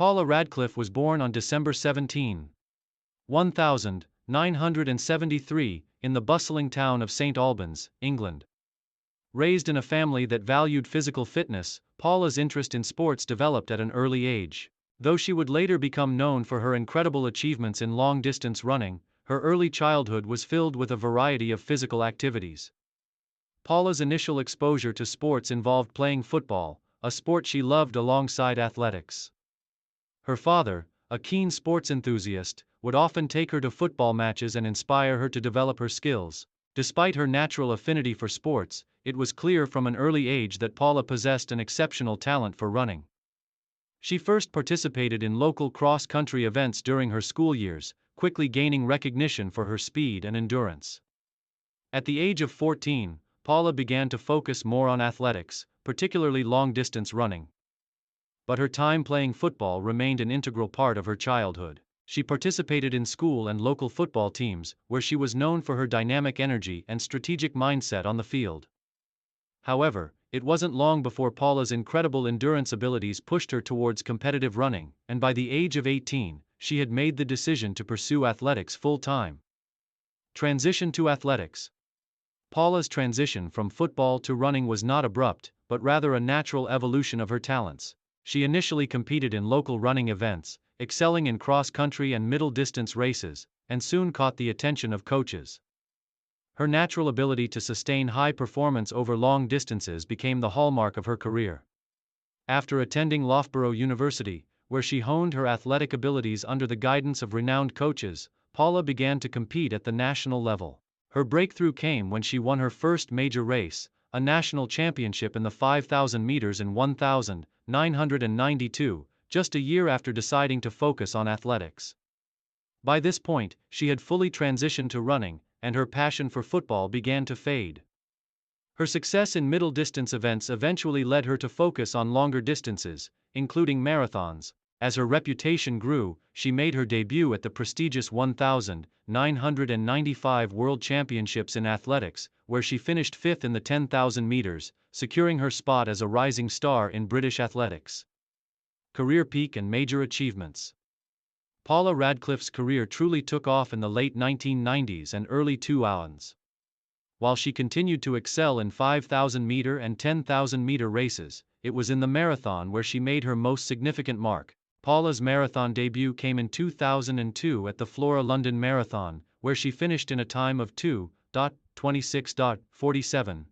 Paula Radcliffe was born on December 17, 1973, in the bustling town of St. Albans, England. Raised in a family that valued physical fitness, Paula's interest in sports developed at an early age. Though she would later become known for her incredible achievements in long-distance running, her early childhood was filled with a variety of physical activities. Paula's initial exposure to sports involved playing football, a sport she loved alongside athletics. Her father, a keen sports enthusiast, would often take her to football matches and inspire her to develop her skills. Despite her natural affinity for sports, it was clear from an early age that Paula possessed an exceptional talent for running. She first participated in local cross-country events during her school years, quickly gaining recognition for her speed and endurance. At the age of 14, Paula began to focus more on athletics, particularly long-distance running. But her time playing football remained an integral part of her childhood. She participated in school and local football teams, where she was known for her dynamic energy and strategic mindset on the field. However, it wasn't long before Paula's incredible endurance abilities pushed her towards competitive running, and by the age of 18, she had made the decision to pursue athletics full-time. Transition to athletics. Paula's transition from football to running was not abrupt, but rather a natural evolution of her talents. She initially competed in local running events, excelling in cross-country and middle-distance races, and soon caught the attention of coaches. Her natural ability to sustain high performance over long distances became the hallmark of her career. After attending Loughborough University, where she honed her athletic abilities under the guidance of renowned coaches, Paula began to compete at the national level. Her breakthrough came when she won her first major race, a national championship in the 5,000 meters in 1,992, just a year after deciding to focus on athletics. By this point, she had fully transitioned to running, and her passion for football began to fade. Her success in middle-distance events eventually led her to focus on longer distances, including marathons. As her reputation grew, she made her debut at the prestigious 1,995 World Championships in Athletics, where she finished fifth in the 10,000 meters, securing her spot as a rising star in British athletics. Career peak and major achievements. Paula Radcliffe's career truly took off in the late 1990s and early 2000s. While she continued to excel in 5,000-meter and 10,000-meter races, it was in the marathon where she made her most significant mark. Paula's marathon debut came in 2002 at the Flora London Marathon, where she finished in a time of 2:26.47.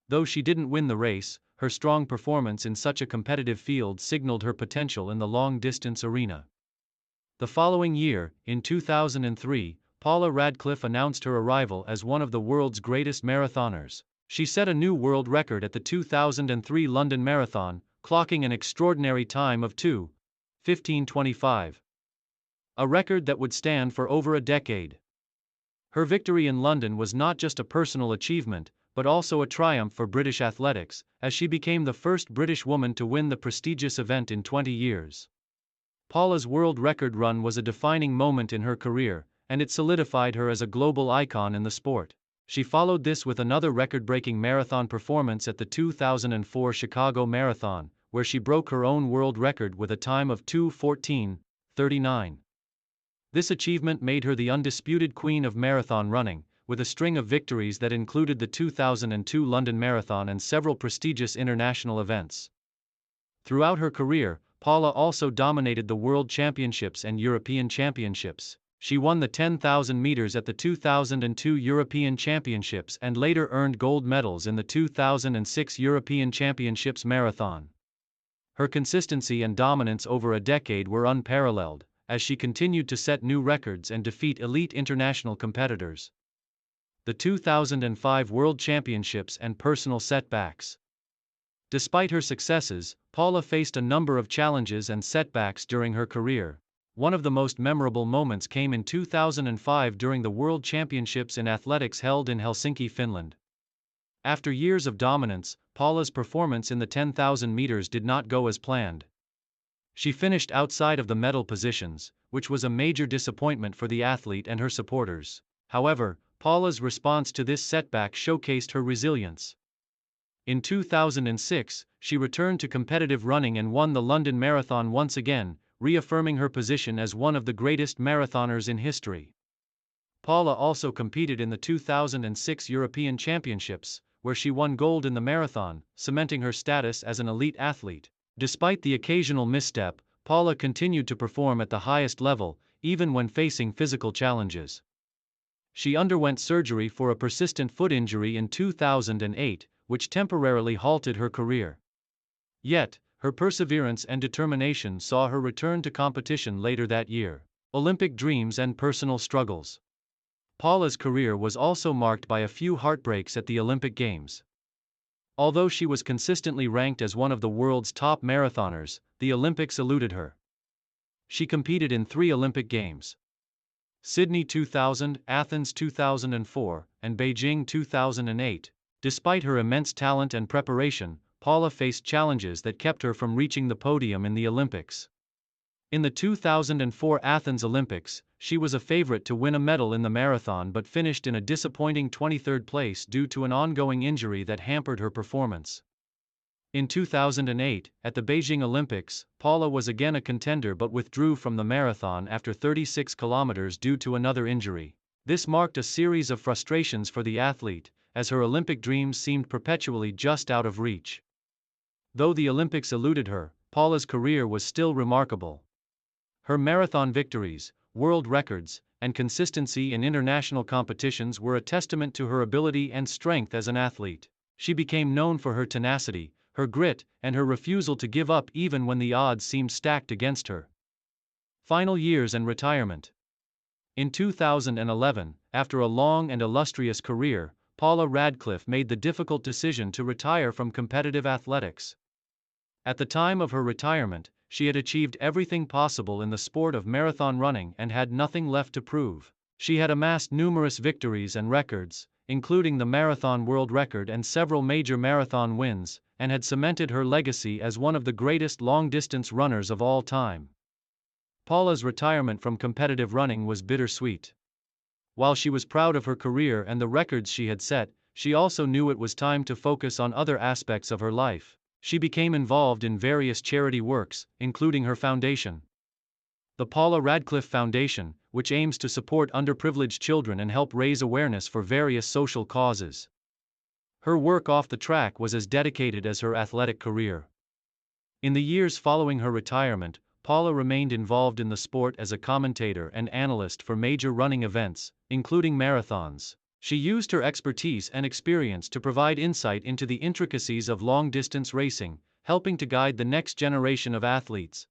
Though she didn't win the race, her strong performance in such a competitive field signaled her potential in the long-distance arena. The following year, in 2003, Paula Radcliffe announced her arrival as one of the world's greatest marathoners. She set a new world record at the 2003 London Marathon, clocking an extraordinary time of 2:15:25. A record that would stand for over a decade. Her victory in London was not just a personal achievement, but also a triumph for British athletics, as she became the first British woman to win the prestigious event in 20 years. Paula's world record run was a defining moment in her career, and it solidified her as a global icon in the sport. She followed this with another record-breaking marathon performance at the 2004 Chicago Marathon, where she broke her own world record with a time of 2:14:39. This achievement made her the undisputed queen of marathon running, with a string of victories that included the 2002 London Marathon and several prestigious international events. Throughout her career, Paula also dominated the World Championships and European Championships. She won the 10,000 meters at the 2002 European Championships and later earned gold medals in the 2006 European Championships marathon. Her consistency and dominance over a decade were unparalleled, as she continued to set new records and defeat elite international competitors. The 2005 World Championships and personal setbacks. Despite her successes, Paula faced a number of challenges and setbacks during her career. One of the most memorable moments came in 2005 during the World Championships in Athletics held in Helsinki, Finland. After years of dominance, Paula's performance in the 10,000 meters did not go as planned. She finished outside of the medal positions, which was a major disappointment for the athlete and her supporters. However, Paula's response to this setback showcased her resilience. In 2006, she returned to competitive running and won the London Marathon once again, reaffirming her position as one of the greatest marathoners in history. Paula also competed in the 2006 European Championships, where she won gold in the marathon, cementing her status as an elite athlete. Despite the occasional misstep, Paula continued to perform at the highest level, even when facing physical challenges. She underwent surgery for a persistent foot injury in 2008, which temporarily halted her career. Yet, her perseverance and determination saw her return to competition later that year. Olympic dreams and personal struggles. Paula's career was also marked by a few heartbreaks at the Olympic Games. Although she was consistently ranked as one of the world's top marathoners, the Olympics eluded her. She competed in 3 Olympic Games: Sydney 2000, Athens 2004, and Beijing 2008. Despite her immense talent and preparation, Paula faced challenges that kept her from reaching the podium in the Olympics. In the 2004 Athens Olympics, she was a favorite to win a medal in the marathon but finished in a disappointing 23rd place due to an ongoing injury that hampered her performance. In 2008, at the Beijing Olympics, Paula was again a contender but withdrew from the marathon after 36 kilometers due to another injury. This marked a series of frustrations for the athlete, as her Olympic dreams seemed perpetually just out of reach. Though the Olympics eluded her, Paula's career was still remarkable. Her marathon victories, world records, and consistency in international competitions were a testament to her ability and strength as an athlete. She became known for her tenacity, her grit, and her refusal to give up even when the odds seemed stacked against her. Final years and retirement. In 2011, after a long and illustrious career, Paula Radcliffe made the difficult decision to retire from competitive athletics. At the time of her retirement, she had achieved everything possible in the sport of marathon running and had nothing left to prove. She had amassed numerous victories and records, including the marathon world record and several major marathon wins, and had cemented her legacy as one of the greatest long-distance runners of all time. Paula's retirement from competitive running was bittersweet. While she was proud of her career and the records she had set, she also knew it was time to focus on other aspects of her life. She became involved in various charity works, including her foundation, the Paula Radcliffe Foundation, which aims to support underprivileged children and help raise awareness for various social causes. Her work off the track was as dedicated as her athletic career. In the years following her retirement, Paula remained involved in the sport as a commentator and analyst for major running events, including marathons. She used her expertise and experience to provide insight into the intricacies of long-distance racing, helping to guide the next generation of athletes.